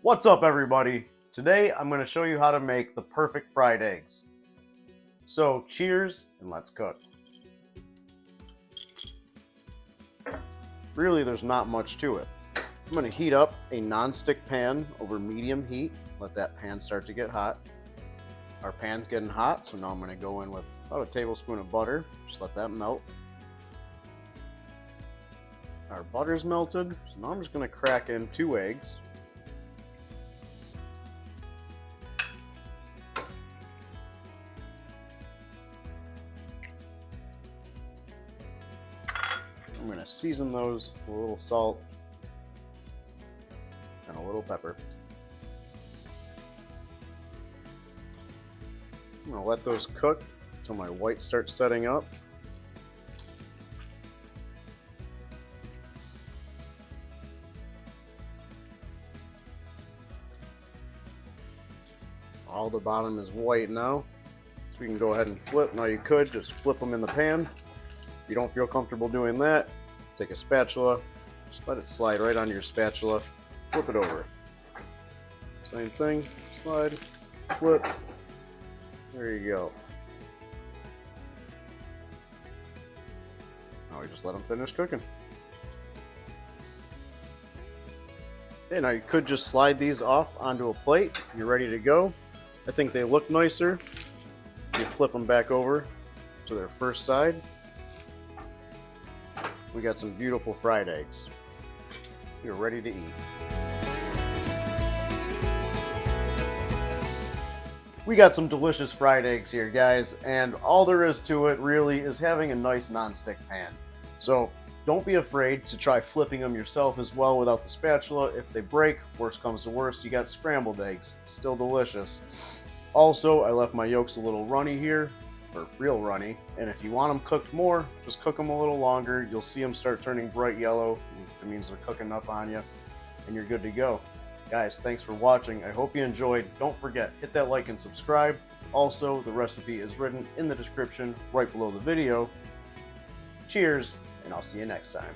What's up, everybody? Today I'm going to show you how to make the perfect fried eggs. So cheers and let's cook. Really, there's not much to it. I'm going to heat up a non-stick pan over medium heat. Let that pan start to get hot. Our pan's getting hot, so now I'm going to go in with about a tablespoon of butter. Just let that melt. Our butter's melted, so now I'm just going to crack in 2 eggs. I'm going to season those with a little salt and a little pepper. I'm going to let those cook until my white starts setting up. All the bottom is white now, so we can go ahead and flip. Now you could just flip them in the pan. If you don't feel comfortable doing that, take a spatula, just let it slide right onto your spatula, flip it over. Same thing, slide, flip, there you go. Now we just let them finish cooking. Okay, now you could just slide these off onto a plate. You're ready to go. I think they look nicer. You flip them back over to their first side. We got some beautiful fried eggs. You're ready to eat. We got some delicious fried eggs here, guys, and all there is to it really is having a nice non-stick pan. So don't be afraid to try flipping them yourself as well without the spatula. If they break, worst comes to worst, you got scrambled eggs. Still delicious. Also, I left my yolks a little runny here, or real runny, and if you want them cooked more, just cook them a little longer. You'll see them start turning bright yellow. That means they're cooking up on you, and you're good to go. Guys, thanks for watching. I hope you enjoyed. Don't forget, hit that like and subscribe. Also, the recipe is written in the description right below the video. Cheers, and I'll see you next time.